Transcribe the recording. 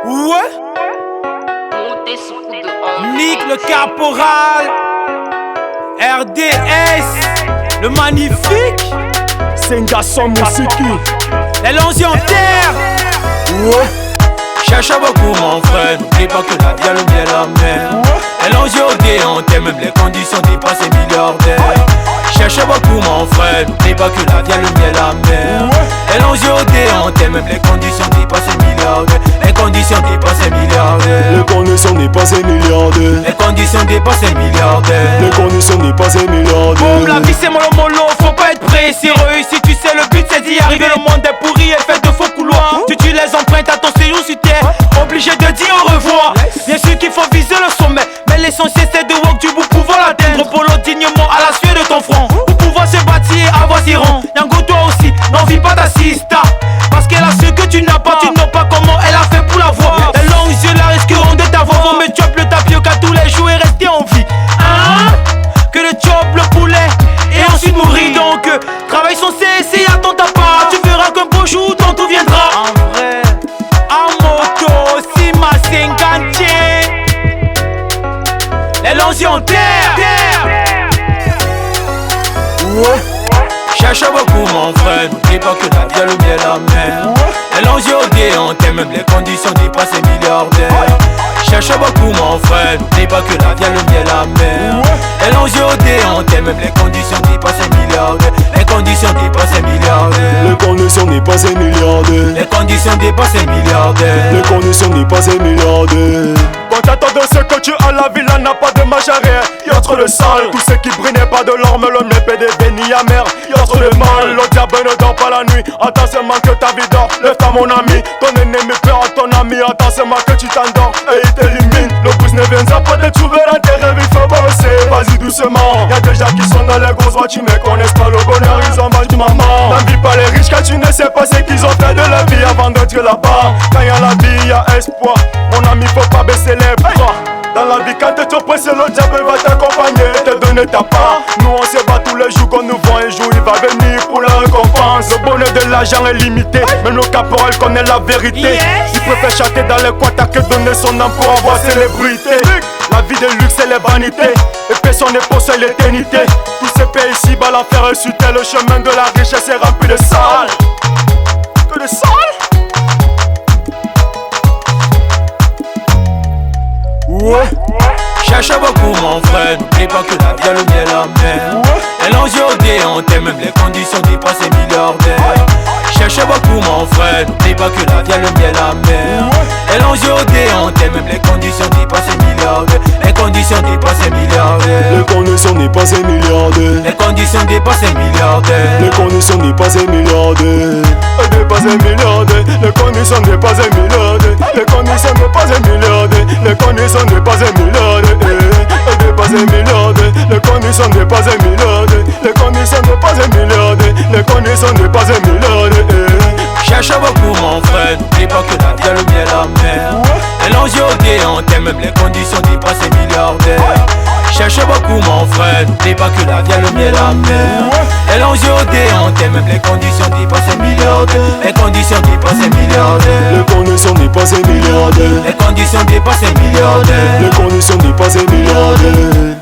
Ouais. Nick le caporal, RDS, le magnifique, Senga son musique. les lonziers en terre. Ouais. Cherche beaucoup mon frère, n'oublie pas que la vie a le miel la mer. Les lonziers au déhanté, même les conditions dépassent les milliardaires. Cherche beaucoup mon frère, n'oublie pas que la vie a le miel la mer. Les lonziers au déhanté, même les conditions dépassent les milliardaires. Les conditions dépassent les milliardaires. Les conditions dépassent les milliardaires. Les conditions dépassent les milliardaires. Les conditions dépassent les milliardaires. Boum, la vie c'est mollo mollo, faut pas être pressé. Réussi, tu sais, le but c'est d'y arriver. Le monde est pourri et fait de faux couloirs. Tu les empruntes à ton séjour si t'es obligé de dire au revoir. Bien sûr qu'il faut viser le sommet, mais l'essentiel c'est de walk du bout, pouvoir l'atteindre. Polo dignement à la sueur de ton front, pour pouvoir se bâtir et avoir ses rangs. Yango, toi aussi, n'en vis pas d'assista, parce qu'elle a ce que tu n'as pas. Tu n'as pas comment elle a fait pour l'avoir. Les longs yeux la risqueront de t'avoir. Faut me chop le tapioca tous les jours et rester en vie. Que le chop le poulet et ensuite mourir. Donc travaille sans cesser, attends ta part. Tu verras qu'un beau jour ton tour viendra. En vrai, en moto, si ma cinquantième. Les lonziers en terre. Ouais. Cherche beaucoup mon frère, n'oublie pas que la vie a le miel la mer. Les lonziers au déhanté, même les conditions dépassent les milliardaires. Cherche beaucoup mon frère, n'oublie pas que la vie a le miel la mer. Les lonziers au déhanté, même les conditions dépassent les milliardaires. Les conditions dépassent les milliardaires. Les conditions dépassent les milliardaires. Les conditions dépassent les milliardaires. Les conditions dépassent les milliardaires. Quand t'attends de ce que tu as, la ville n'a pas de marche arrière. Y'a le sale, tout ce qui brille n'est pas de l'or, mais l'homme n'est pas de béni amer. Y'a le mal, le diable ne dort pas la nuit. Attends seulement que ta vie dort, lève-toi mon ami. Ton ennemi perd à ton ami, attends seulement que tu t'endors et il t'élimine. Le pouce ne viendra pas te trouver dans tes rêves, il faut bosser. Vas-y doucement, y'a des gens qui sont dans les grosses voitures, mais connaissent pas le bonheur, ils en mangent du maman. N'envie pas les riches car tu ne sais pas ce qu'ils ont fait de leur vie avant d'être là-bas. Quand y'a la vie, y'a espoir. Mon ami, faut pas baisser les bras. Dans la vie, quand t'es pressé, le diable va t'accompagner, te donner ta part. Nous on se bat tous les jours qu'on nous vend, un jour il va venir pour la récompense. Le bonheur de l'argent est limité, mais nos caporales connaissent la vérité. Il préfère chanter dans les quatas que donner son âme pour avoir célébrité. La vie de luxe et les vanités, et personne n'est pour seule l'éternité. Tous ces pays ici, bas l'enfer est sur terre, le chemin de la richesse est rempli de sale. Que de sale. Ouais. Cherche beaucoup mon frère, n'oublie pas que la vie a le miel la mer. Les lonziers au déhanté, même les conditions dépassent les milliardaires. Cherche beaucoup mon frère, n'oublie pas que la vie a le miel la mer. Les lonziers au déhanté, même les conditions dépassent les milliardaires. Les conditions dépassent les milliardaires. Les conditions dépassent les milliardaires. Les conditions dépassent les milliardaires. Les conditions dépassent les milliardaires. Dépassent les milliardaires. Les conditions dépassent les milliardaires. Les conditions dépassent les milliardaires. Les conditions dépassent les milliardaires. Dépassent les milliardaires. Les conditions dépassent les milliardaires. Les conditions dépassent les milliardaires. Les conditions dépassent les milliardaires. Cherche beaucoup mon frère, n'oublie pas que la vie a le miel la mer. Les lonziers au déhanté, même les conditions dépassent les milliardaires. Cherche beaucoup mon frère, n'oublie pas que la vie a le miel la mer. Les lonziers au déhanté, même les conditions dépassent les milliardaires. Les conditions dépassent les milliardaires. Les conditions dépassent les milliardaires. Les conditions dépassent les milliardaires. Les conditions dépassent les milliardaires.